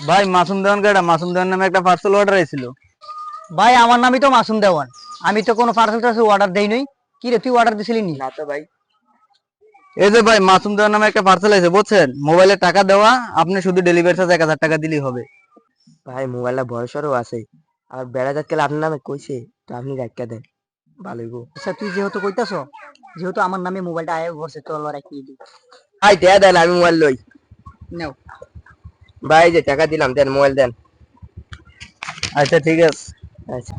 ভাই মাসুম দেওয়ান কেডা? মাসুম দেওয়ান নামে একটা পার্সেল অর্ডার হয়েছিল। ভাই আমার নামই তো মাসুম দেওয়ান, আমি তো কোনো পার্সেল টার্সেল অর্ডার দেই নাই। কি রে, তুই অর্ডার দিছিলি নি? না তো ভাই। এই যে ভাই মাসুম দেওয়ান নামে একটা পার্সেল আছে বুঝছেন, মোবাইলে টাকা দেওয়া, আপনি শুধু ডেলিভারি চার্জ 1000 টাকা দিলেই হবে। ভাই মোবাইলটা বয়সরও আছে, আর বেড়া যাত্রালে আপনার নামে কইছে, তো আপনি রাখিয়া দেন, ভালোই গো। আচ্ছা তুই যেহেতু কইতাছ, যেহেতু আমার নামে মোবাইলটা আয় বসে, তো রাখিয়ে দিই। ভাই দেয়া দেন, আমি মোবাইল লই। নাও। ভাই যে টাকা দিলাম, দেন মোবাইল দেন। আচ্ছা ঠিক আছে। আচ্ছা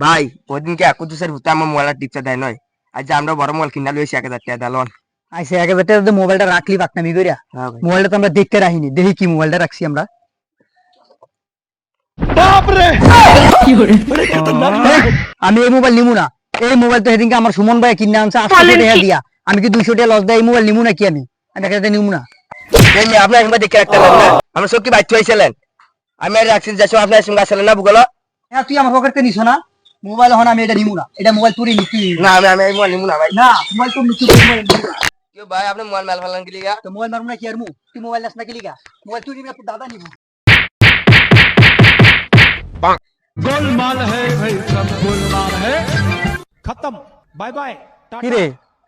ভাই, ওদিনকে কুদ্দুসের ভূতে আমার মোবাইলটা টিপসা দেয় নয়, আজ যে আমরা বড় মোবাইল কিনা লইছি 1000 টাকা দিলাম। আচ্ছা 1000 টাকা দিয়ে মোবাইলটা রাখলি বাকনামি কইরা? হ্যাঁ ভাই। মোবাইলটা তো আমরা দেখতে রাখিনি, দেখি কি মোবাইলটা রাখছি আমরা। আমি এই মোবাইল নিমু না। এই মোবাইল তো সেদিনকে আমার সুমন ভাই কিনে আনছে 800 টাকা দিয়া। আমি কি 200 টাকা লস দেয় এই মোবাইল নিমু না? কি আমি একটা নিমু না। আপনি একবার দেখে রাখতে না, আমার সব কি বাচ্চা হয়েছিলেন? আমি আর রাখছি যাচ্ছি, আপনার সঙ্গে আসলেন না বুগলো। হ্যাঁ তুই আমার পকেটে নিছ না মোবাইল, হন আমি এটা নিমু না। এটা মোবাইল তুই নিতি না, আমি এই মোবাইল নিবো না ভাই। না, মোবাইল তো নিতি। কেউ ভাই আপনি মোবাইল মেল ফেলান কি লিগা? তো মোবাইল মারমু না কি আর মু? তুই মোবাইল নাস না কি লিগা? মোবাইল তুই নিবি, তোর দাদা নিবো। गोलमाल है भाई, सब गोलमाल है। खत्म, बाय बाय। কি রে,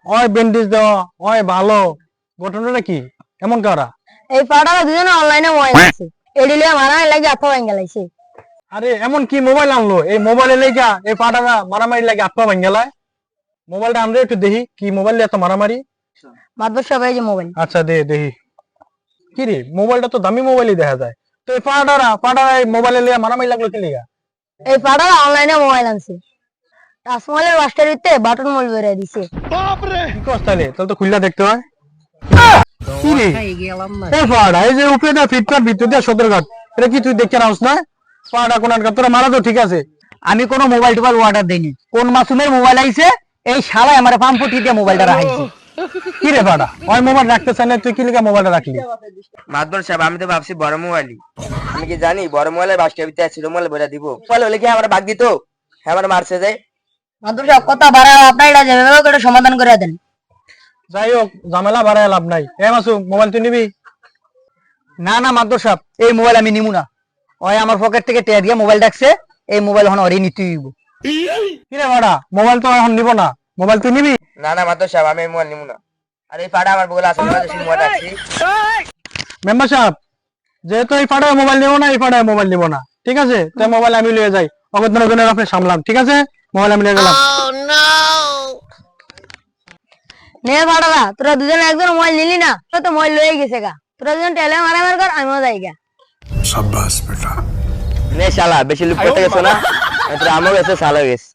ওই ব্যান্ডেজ দেওয়া, ওই ভালো, ঘটনাটা কি? এমন কারা? এই পাড়ার দুজনে অনলাইনে মোবাইল আছে, এডিলে মারা লাগি আত্মা ভাঙ্গা লাইছে। আরে এমন কি মোবাইল আনলো? এই মোবাইলে লেগা এই পাটারা মারামারি লাগে, আত্মা ভাঙ্গেলায়। মোবাইলটা আমরা একটু দেখি, কি মোবাইল এত মারামারি? মাতবর সবাই যে মোবাইল। আচ্ছা দে দেখি। কি রে, মোবাইলটা তো দামি মোবাইলই দেখা যায়। তো এই পাটারা এই মোবাইলে লেগা মারামারি লাগলো কি লেগা? এই পাড়ার অনলাইনে মোবাইল আনছে, টাচ মোবাইলের ওয়াস্টার ভিতরে বাটন মোবাইল বেরিয়ে দিছে। কি কস তাহলে? তাহলে তো খুললা দেখতে হয়। কি রে, এই পাড়া, এই যে উপরে না ফিটকার ভিতর দিয়ে সদরঘাট, এটা কি তুই দেখতে নাওস না? পাড়া কোনার তোরা মারা তো ঠিক আছে। আমি কোনো মোবাইল টোবাইল অর্ডার দেইনি। কোন মাসুমের মোবাইল আইছে, এই শালা আমার পাম্পটি দিয়ে মোবাইলটা রাখাইছে। কি রে পাড়া, ওই মোবাইল রাখতে চাই না, তুই কি লিগা মোবাইলটা রাখলি? মাদবর সাহেব, আমি তো ভাবছি বড় মোবাইলই। আমি কি জানি বড় মোবাইলের 22 টাকা ভিতরে ছিল, মোবাইল বেরা দিব। মোবাইল হলে কি আমার ভাগ দিত? হ্যাঁ, আমার মারছে যায়। মাতবর সব কথা বাড়া, আপনার এটা যেভাবে করে সমাধান করে দেন। যাই হোক, ঝামেলা বাড়ায় লাভ নাই। এ মাসু, মোবাইল তুই নিবি? না না মাদ্দর সাহেব, এই মোবাইল আমি নিমু না। ওই আমার পকেট থেকে টেয়া দিয়ে মোবাইল ডাকছে, এই মোবাইল হন ওরই নিতে হইব। কি রে পাড়া, মোবাইল তো এখন নিব না, মোবাইল তুই নিবি? না না মাদবর সাহেব, আমি এই মোবাইল নিব না। আর এই পাড়া আমার বলে আছে, মোবাইল রাখছি। মেম্বার সাহেব, যেহেতু এই পাড়ায় মোবাইল নিব না, এই পাড়ায় মোবাইল নিব না, ঠিক আছে? তো মোবাইল আমি লিয়ে যাই, অবদানের আপনি সামলাম, ঠিক আছে? মোবাইল আমি লিয়ে গেলাম। নে পাড়ারা, তোরা দুজনে একজন মোবাইল নিলি না, তোরা তো মোবাইল লয়ে গেছে গা। তোরা দুজন টেলে মারামারি কর, আমিও যাই গা। নে শালা, বেশি লুক করতে গেছো না, আমার গেছে শালা গেছে।